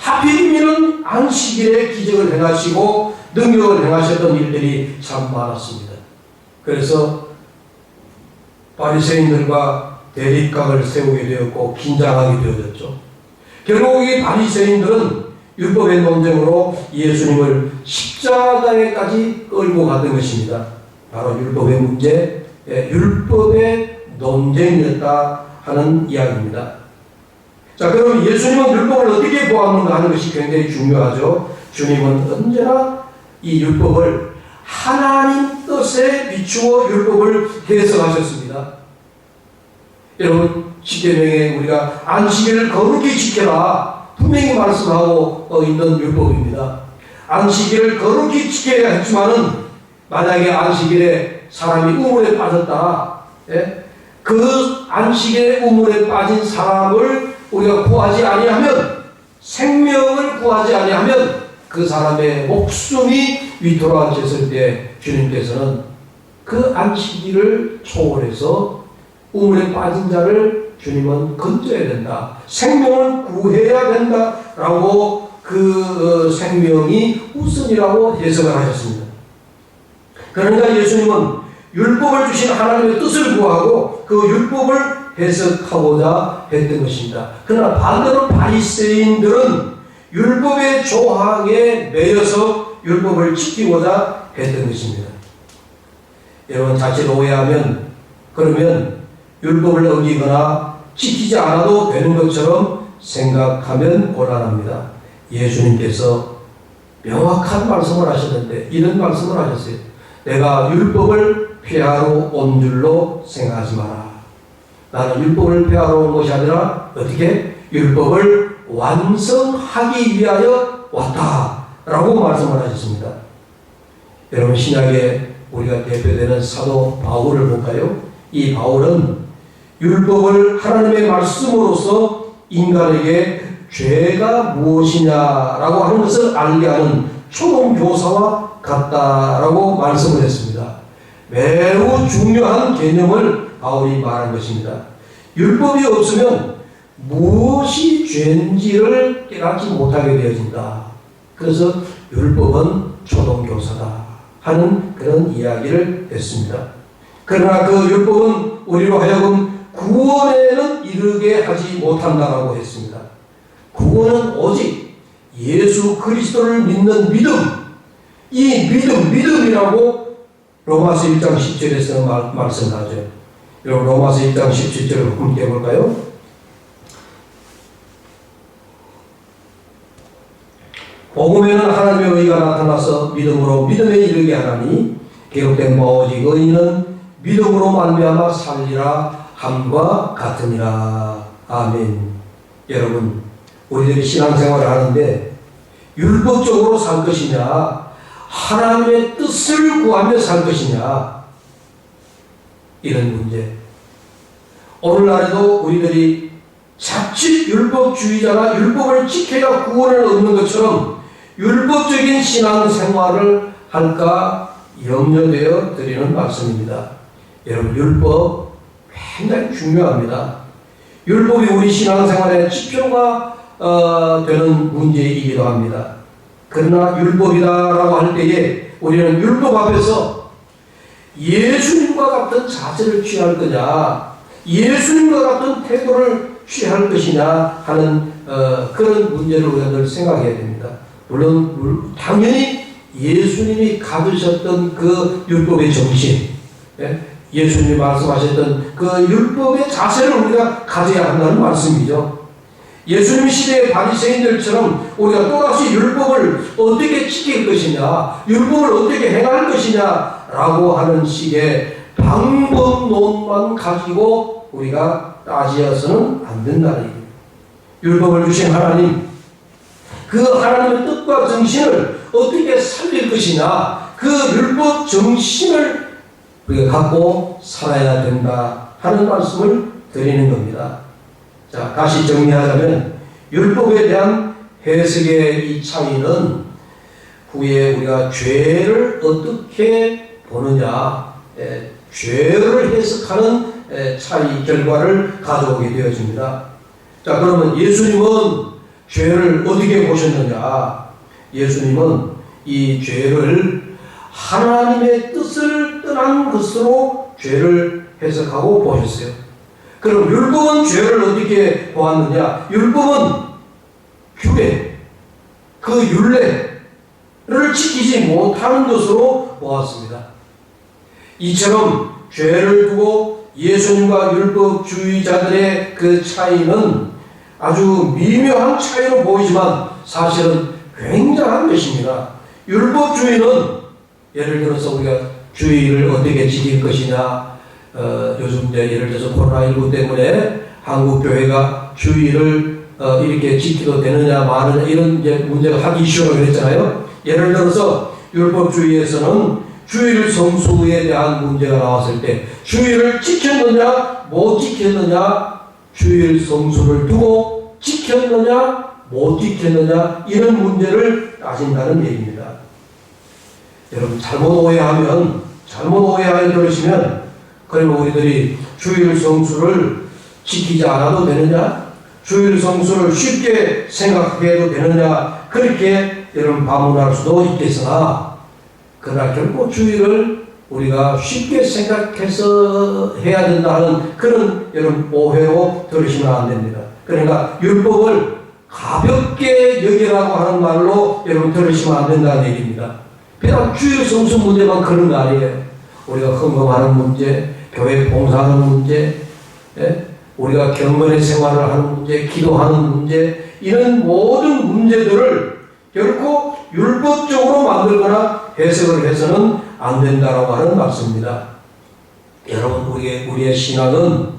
하필이면 안식일에 기적을 행하시고 능력을 행하셨던 일들이 참 많았습니다. 그래서 바리새인들과 대립각을 세우게 되었고 긴장하게 되어졌죠. 결국 이 바리새인들은 율법의 논쟁으로 예수님을 십자가에까지 끌고 갔던 것입니다. 바로 율법의 문제, 율법의 논쟁이었다 하는 이야기입니다. 자, 그럼 예수님은 율법을 어떻게 보았는가 하는 것이 굉장히 중요하죠. 주님은 언제나 이 율법을 하나님 뜻에 비추어 율법을 해석하셨습니다. 여러분, 십계명에 우리가 안식일을 거룩히 지켜라 분명히 말씀하고 있는 율법입니다. 안식일을 거룩히 지켜야 했지만은 만약에 안식일에 사람이 우물에 빠졌다, 그 안식일에 우물에 빠진 사람을 우리가 구하지 아니하면, 생명을 구하지 아니하면 그 사람의 목숨이 위태로워졌을 때 주님께서는 그 안식일을 초월해서 우물에 빠진 자를 주님은 건져야 된다, 생명을 구해야 된다라고 그 생명이 우선이라고 해석을 하셨습니다. 그러니까 예수님은 율법을 주신 하나님의 뜻을 구하고 그 율법을 해석하고자 했던 것입니다. 그러나 반대로 바리새인들은 율법의 조항에 매여서 율법을 지키고자 했던 것입니다. 여러분, 자칫 오해하면 그러면 율법을 어기거나 지키지 않아도 되는 것처럼 생각하면 곤란합니다. 예수님께서 명확한 말씀을 하셨는데 이런 말씀을 하셨어요. 내가 율법을 폐하러 온 줄로 생각하지 마라. 나는 율법을 폐하러 온 것이 아니라 어떻게? 율법을 완성하기 위하여 왔다 라고 말씀을 하셨습니다. 여러분, 신약에 우리가 대표되는 사도 바울을 볼까요? 이 바울은 율법을 하나님의 말씀으로서 인간에게 죄가 무엇이냐라고 하는 것을 알게 하는 초등교사와 같다라고 말씀을 했습니다. 매우 중요한 개념을 바울이 말한 것입니다. 율법이 없으면 무엇이 죄인지를 깨닫지 못하게 되어진다. 그래서 율법은 초등교사다 하는 그런 이야기를 했습니다. 그러나 그 율법은 우리로 하여금 구원에는 이르게 하지 못한다라고 했습니다. 구원은 오직 예수 그리스도를 믿는 믿음, 이 믿음이라고 로마서 1장 10절에서 말씀하죠. 여러분, 로마서 1장 17절을 함께 해볼까요? 복음에는 하나님의 의가 나타나서 믿음으로 믿음에 이르게 하나니 기록된 바 오직 의인은 믿음으로 말미암아 살리라 함과 같으니라. 아멘. 여러분, 우리들이 신앙생활을 하는데 율법적으로 살 것이냐, 하나님의 뜻을 구하며 살 것이냐, 이런 문제. 오늘날에도 우리들이 자칫 율법주의자나 율법을 지켜야 구원을 얻는 것처럼 율법적인 신앙생활을 할까 염려되어 드리는 말씀입니다. 여러분, 율법 굉장히 중요합니다. 율법이 우리 신앙생활의 지표가 되는 문제이기도 합니다. 그러나 율법이다라고 할 때에 우리는 율법 앞에서 예수님과 같은 자세를 취할 거냐, 예수님과 같은 태도를 취할 것이냐 하는 그런 문제를 우리가 늘 생각해야 됩니다. 물론 당연히 예수님이 가지셨던 그 율법의 정신, 예수님이 말씀하셨던 그 율법의 자세를 우리가 가져야 한다는 말씀이죠. 예수님 시대의 바리새인들처럼 우리가 또다시 율법을 어떻게 지킬 것이냐, 율법을 어떻게 행할 것이냐 라고 하는 식의 방법론만 가지고 우리가 따지어서는 안 된다는 얘기예요. 율법을 주신 하나님, 그 하나님의 뜻과 정신을 어떻게 살릴 것이냐, 그 율법 정신을 우리가 갖고 살아야 된다 하는 말씀을 드리는 겁니다. 자, 다시 정리하자면 율법에 대한 해석의 이 차이는 후에 우리가 죄를 어떻게 보느냐, 죄를 해석하는 차이 결과를 가져오게 되어집니다. 자, 그러면 예수님은 죄를 어떻게 보셨느냐? 예수님은 이 죄를 하나님의 뜻을 떠난 것으로 죄를 해석하고 보셨어요. 그럼 율법은 죄를 어떻게 보았느냐? 율법은 규례, 그 율례를 지키지 못하는 것으로 보았습니다. 이처럼 죄를 두고 예수님과 율법주의자들의 그 차이는 아주 미묘한 차이로 보이지만 사실은 굉장한 것입니다. 율법주의는 예를 들어서 우리가 주의를 어떻게 지킬 것이냐, 요즘 이제 예를 들어서 코로나19 때문에 한국 교회가 주의를 이렇게 지켜도 되느냐 마느냐 이런 이제 문제가 하기 이슈라고 그랬잖아요. 예를 들어서 율법주의에서는 주의를 성수에 대한 문제가 나왔을 때 주의를 지켰느냐 못 지켰느냐, 주일 성수를 두고 지켰느냐 못 지켰느냐 이런 문제를 따진다는 얘기입니다. 여러분 잘못 오해하여 들으시면 그러면 우리들이 주일 성수를 지키지 않아도 되느냐, 주일 성수를 쉽게 생각해도 되느냐 그렇게 여러분 반문할 수도 있겠으나, 그러나 결코 주일을 우리가 쉽게 생각해서 해야 된다는 그런 여러분 오해로 들으시면 안 됩니다. 그러니까 율법을 가볍게 여기라고 하는 말로 여러분 들으시면 안 된다는 얘기입니다. 그냥 주일 성수 문제만 그런 거 아니에요. 우리가 헌금하는 문제, 교회 봉사하는 문제, 우리가 경건의 생활을 하는 문제, 기도하는 문제, 이런 모든 문제들을 결코 율법적으로 만들거나 해석을 해서는 안 된다라고 하는 말씀입니다. 여러분, 우리의 신앙은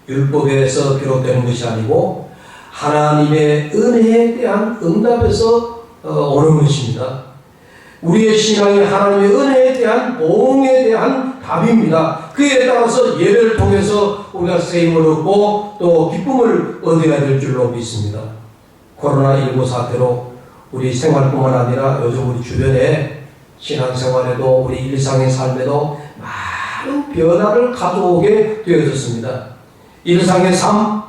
율법에서 비롯되는 것이 아니고 하나님의 은혜에 대한 응답에서 오는 것입니다. 우리의 신앙이 하나님의 은혜에 대한 보응에 대한 답입니다. 그에 따라서 예배를 통해서 우리가 쓰임을 얻고 또 기쁨을 얻어야 될 줄로 믿습니다. 코로나19 사태로 우리 생활뿐만 아니라 요즘 우리 주변에 신앙생활에도 우리 일상의 삶에도 많은 변화를 가져오게 되어졌습니다. 일상의 삶,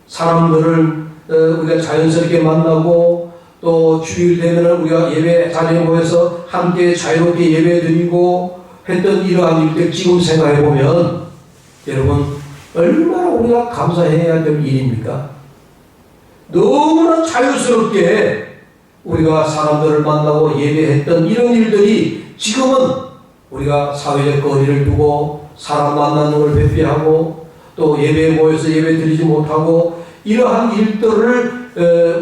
사람들을 우리가 자연스럽게 만나고 또 주일 되면 우리가 예배 자리에 모여서 함께 자유롭게 예배 드리고 했던 이러한 일들 지금 생각해 보면 여러분 얼마나 우리가 감사해야 될 일입니까? 너무나 자유스럽게 우리가 사람들을 만나고 예배했던 이런 일들이 지금은 우리가 사회적 거리를 두고 사람 만나는 걸 회피하고 또 예배에 모여서 예배 드리지 못하고 이러한 일들을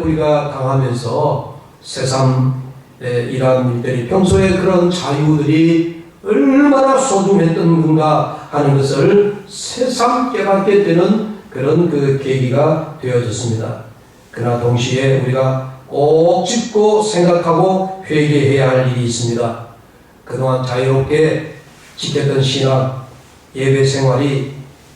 우리가 당하면서 새삼 이러한 일들이 평소에 그런 자유들이 얼마나 소중했던 건가 하는 것을 새삼 깨닫게 되는 그런 그 계기가 되어졌습니다. 그러나 동시에 우리가 꼭 짚고 생각하고 회개해야 할 일이 있습니다. 그동안 자유롭게 지켰던 신앙, 예배 생활이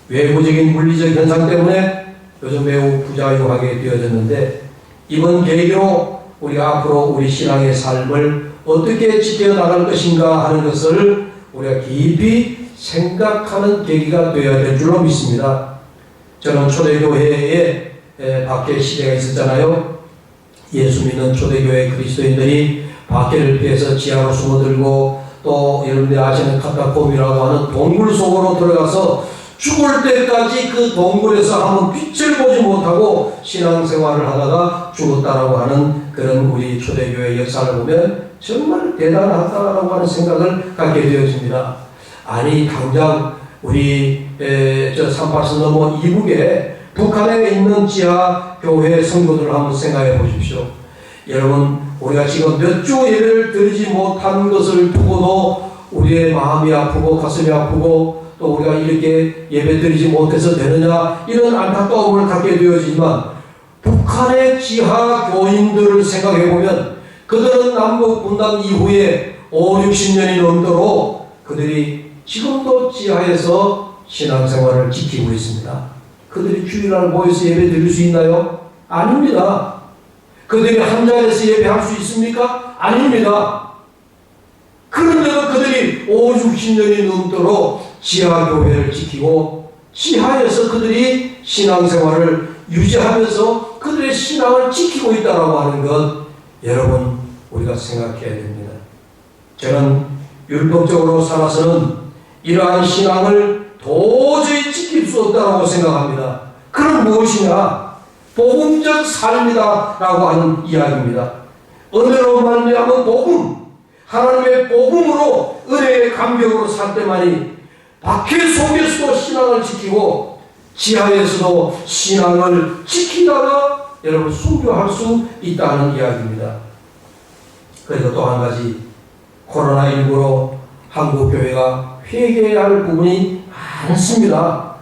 외부적인 물리적 현상 때문에 요즘 매우 부자유하게 되어졌는데 이번 계기로 우리가 앞으로 우리 신앙의 삶을 어떻게 지켜나갈 것인가 하는 것을 우리가 깊이 생각하는 계기가 되어야 될 줄로 믿습니다. 저는 초대교회에 박해 시대가 있었잖아요. 예수 믿는 초대교회 그리스도인들이 박해를 피해서 지하로 숨어들고 또 여러분들이 아시는 카타콤이라고 하는 동굴 속으로 들어가서 죽을 때까지 그 동굴에서 한번 빛을 보지 못하고 신앙생활을 하다가 죽었다라고 하는 그런 우리 초대교회 역사를 보면 정말 대단하다라고 하는 생각을 갖게 되어집니다. 아니 당장 우리 38선 넘어 이북에 북한에 있는 지하 교회 성도들을 한번 생각해 보십시오. 여러분 우리가 지금 몇 주 예배를 드리지 못한 것을 두고도 우리의 마음이 아프고 가슴이 아프고 또 우리가 이렇게 예배드리지 못해서 되느냐 이런 안타까움을 갖게 되어지지만 북한의 지하 교인들을 생각해 보면 그들은 남북 분단 이후에 5, 60년이 넘도록 그들이 지금도 지하에서 신앙생활을 지키고 있습니다. 그들이 주일날 모여서 예배 드릴 수 있나요? 아닙니다. 그들이 한 자리에서 예배할 수 있습니까? 아닙니다. 그런데도 그들이 5, 60년이 넘도록 지하교회를 지키고 지하에서 그들이 신앙생활을 유지하면서 그들의 신앙을 지키고 있다고 하는 것 여러분 우리가 생각해야 됩니다. 저는 율법적으로 살아서는 이러한 신앙을 도저히 지킬 수 없다고 생각합니다. 그럼 무엇이냐? 복음적 삶이다라고 하는 이야기입니다. 은혜로 말미암은 복음, 하나님의 복음으로 은혜의 감격으로 살 때만이 박해 속에서도 신앙을 지키고 지하에서도 신앙을 지키다가 여러분 순교할 수 있다는 이야기입니다. 그리고 또 한 가지 코로나19로 한국교회가 회개해야 할 부분이 많습니다.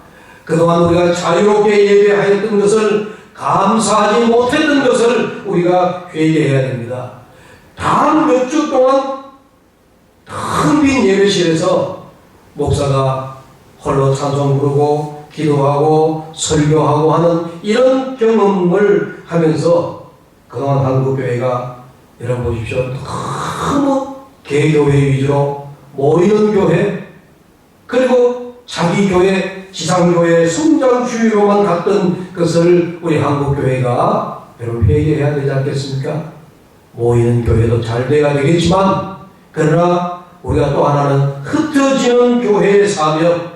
그동안 우리가 자유롭게 예배하였던 것을 감사하지 못했던 것을 우리가 회개해야 됩니다. 단 몇 주 동안 텅 빈 예배실에서 목사가 홀로 찬송 부르고 기도하고 설교하고 하는 이런 경험을 하면서 그동안 한국교회가 여러분 보십시오. 너무 개교회 위주로 모이는 교회 그리고 자기 교회 지상교회 성장주의로만 갔던 것을 우리 한국교회가 여러분 회개해야 되지 않겠습니까? 모이는 교회도 잘 돼야 되겠지만 그러나 우리가 또 하나는 흩어지는 교회의 사명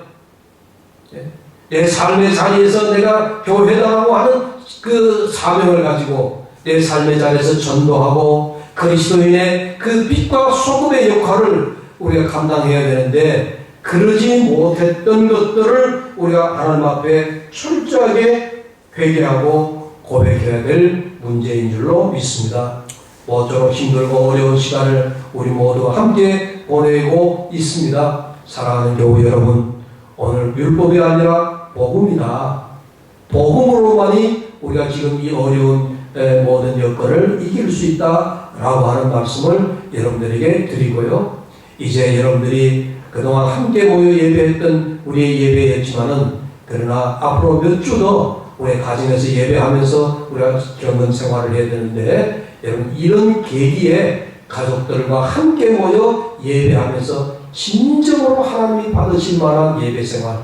내 삶의 자리에서 내가 교회다라고 하는 그 사명을 가지고 내 삶의 자리에서 전도하고 그리스도인의 그 빛과 소금의 역할을 우리가 감당해야 되는데 그러지 못했던 것들을 우리가 하나님 앞에 철저하게 회개하고 고백해야 될 문제인 줄로 믿습니다. 모쪼록 힘들고 어려운 시간을 우리 모두 함께 보내고 있습니다. 사랑하는 교우 여러분, 오늘 율법이 아니라 복음이다. 복음으로만이 우리가 지금 이 어려운 모든 여건을 이길 수 있다라고 하는 말씀을 여러분들에게 드리고요. 이제 여러분들이 그동안 함께 모여 예배했던 우리의 예배였지만은 그러나 앞으로 몇 주 더 우리 가정에서 예배하면서 우리가 경건 생활을 해야 되는데 여러분 이런 계기에 가족들과 함께 모여 예배하면서 진정으로 하나님이 받으실 만한 예배 생활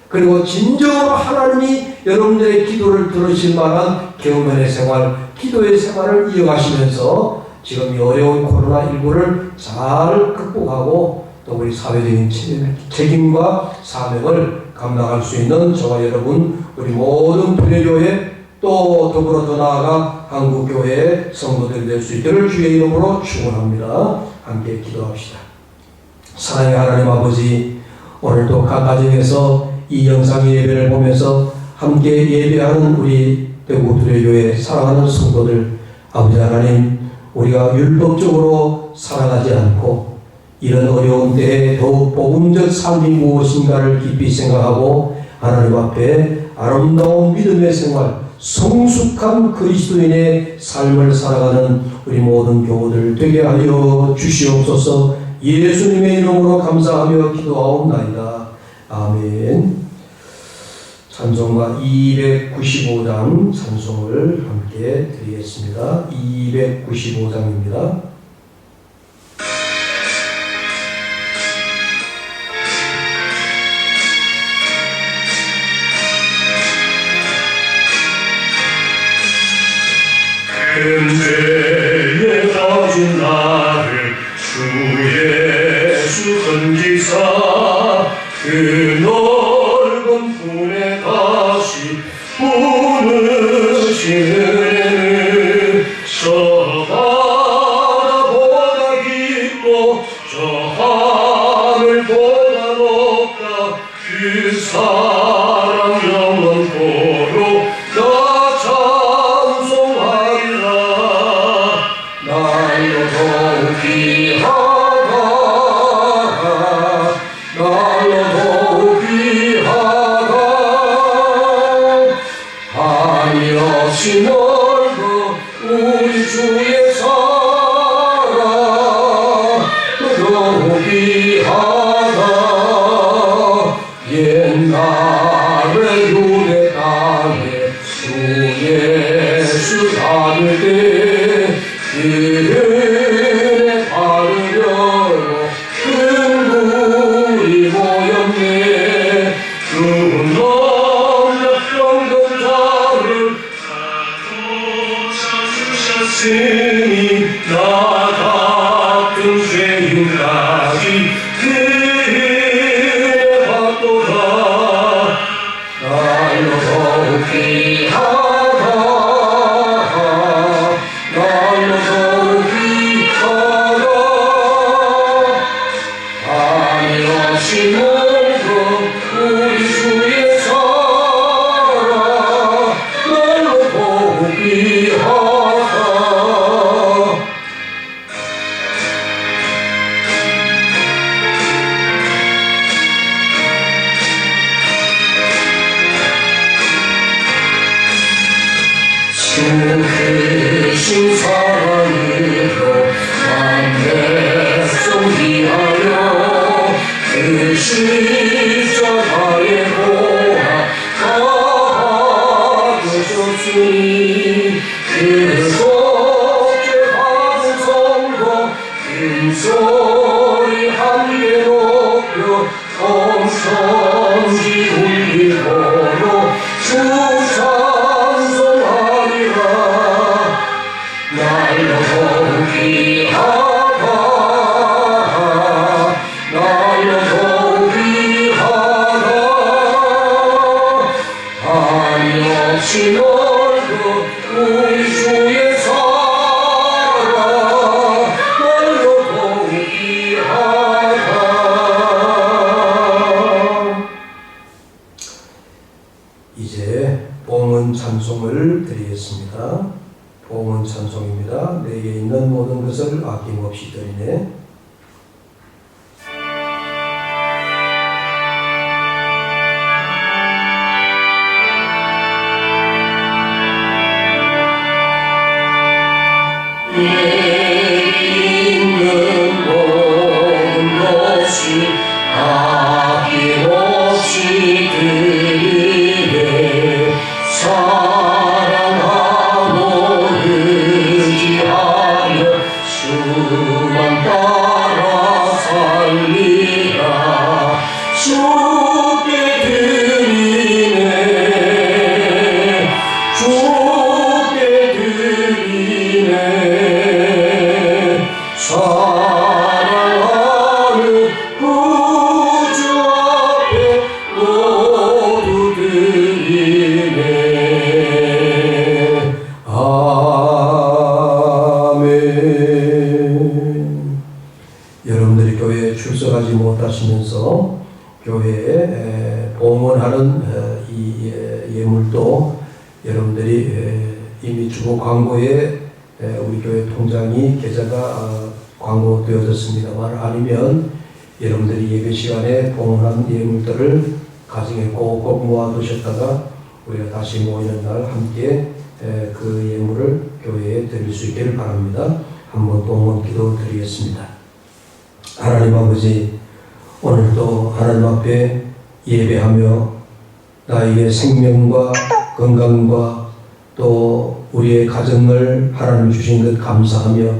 그리고 진정으로 하나님이 여러분들의 기도를 들으실 만한 경건의 생활, 기도의 생활을 이어가시면서 지금 이 어려운 코로나19를 잘 극복하고 또 우리 사회적인 책임과 사명을 감당할 수 있는 저와 여러분 우리 모든 분회교회 또 더불어 더 나아가 한국교회의 성도들이 될 수 있기를 주의 이름으로 축원합니다. 함께 기도합시다. 사랑의 하나님 아버지, 오늘도 각 가정에서 이 영상 예배를 보면서 함께 예배하는 우리 대구 분회교회 사랑하는 성도들 아버지 하나님, 우리가 율법적으로 살아가지 않고 이런 어려운 때에 더욱 복음적 삶이 무엇인가를 깊이 생각하고 하나님 앞에 아름다운 믿음의 생활, 성숙한 그리스도인의 삶을 살아가는 우리 모든 교우들 되게 하여 주시옵소서. 예수님의 이름으로 감사하며 기도하옵나이다. 아멘. 찬송가 295장 찬송을 함께 드리겠습니다. 295장입니다. 근대에 낮은 나를 주 예수 건지사 그 넓은 품에 다시 부르시는 저 바다보다 깊고 저 하늘보다 높다 그 사랑 영원토록 나 찬송하리라. 날로 더욱 귀하다 날로 더욱 은혜 받으려고 큰 무리 모였네. 죽은 놈몇 병든 자를 찾으셨으니 나 같은 죄인까지 그의 받도다. 날로 더욱 귀하다. 날로 더욱 귀하다. 아니없이 모두 우리 주의 사랑 날로 더욱 귀하다. 크신 사랑으로 만백성 위하여 그 십자가의 보화 받으셨으니 그 속죄 받은 성도 큰 소리 함께 높여 엄선지 울리고로 주 찬송하리라. 날로 더욱 귀하다. 날로 더욱 귀하다. 아니없이 넓은 우리 주의 사랑 날로 더욱 귀하다. 이제 봉헌 찬송을 드리겠습니다. 봉헌 찬송입니다. 내게 있는 모든 것을 아낌없이 드리네. 있는 모든 것이 아낌없이 드리네. 사랑하고 의지하며 주만 따라 살리라. 주께 드리네. 주께 드리네. 사랑하는 구주 앞에 모두 드리네. 아멘. 여러분들이 교회에 출석하지 못하시면서 교회에 봉헌하는 이 예물도 여러분들이 이미 주보 광고에 우리 교회 통장이 계좌가 광고되어졌습니다만 아니면 여러분들이 예배 시간에 봉헌한 예물들을 가정에 꼭꼭 모아두셨다가 우리가 다시 모이는 날 함께 그 예물을 교회에 드릴 수 있기를 바랍니다. 한번 봉헌 기도 드리겠습니다. 하나님 아버지, 오늘도 하나님 앞에 예배하며 나에게 생명과 건강과 또 우리의 가정을 하나님 주신 것 감사하며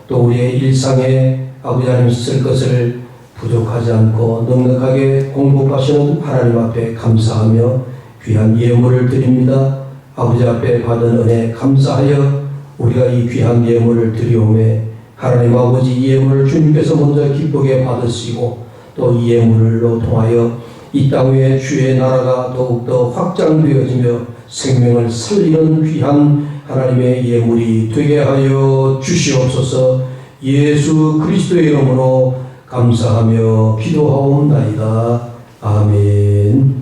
또 우리의 일상에 아버지 하나님 쓸 것을 부족하지 않고 넉넉하게 공급하시는 하나님 앞에 감사하며 귀한 예물을 드립니다. 아버지 앞에 받은 은혜 감사하여 우리가 이 귀한 예물을 드리오매 하나님 아버지 이 예물을 주님께서 먼저 기쁘게 받으시고 또 이 예물로 통하여 이 땅 위에 주의 나라가 더욱더 확장되어지며 생명을 살리는 귀한 하나님의 예물이 되게 하여 주시옵소서. 예수 그리스도의 이름으로 감사하며 기도하옵나이다. 아멘.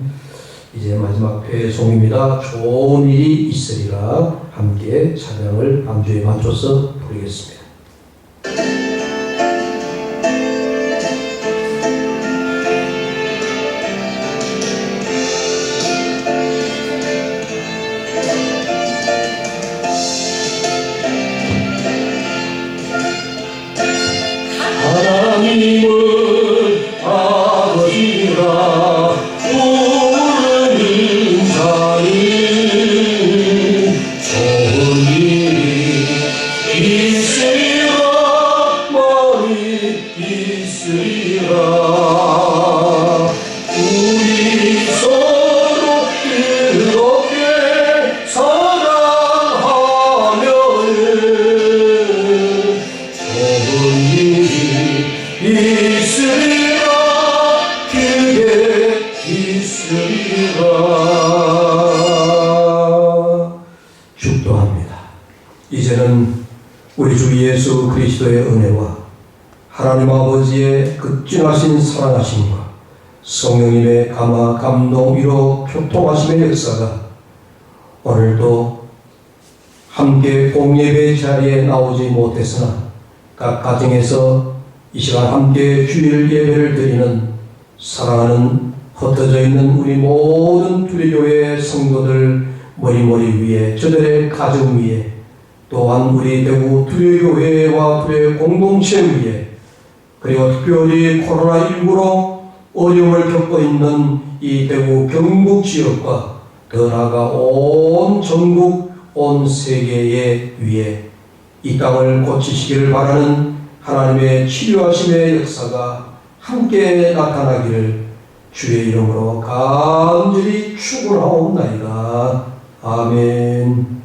이제 마지막 회송입니다. 좋은 일이 있으리라. 함께 찬양을 반주에 맞춰서 부르겠습니다. 하나님은 아버지라 부르는 인자니 좋은 일이 있으리라. 그리스도의 은혜와 하나님 아버지의 그 진하신 사랑하심과 성령님의 감화 감동 위로 교통하심의 역사가 오늘도 함께 공예배 자리에 나오지 못했으나 각 가정에서 이 시간 함께 주일 예배를 드리는 사랑하는 흩어져 있는 우리 모든 두리교회 성도들 머리머리 위에 저들의 가정 위에 또한 우리 대구 두리교회와 두리교회 공동체 위에 그리고 특별히 코로나19로 어려움을 겪고 있는 이 대구 경북 지역과 더 나아가 온 전국 온 세계의 위에 이 땅을 고치시기를 바라는 하나님의 치료하심의 역사가 함께 나타나기를 주의 이름으로 간절히 축원하옵나이다. 아멘.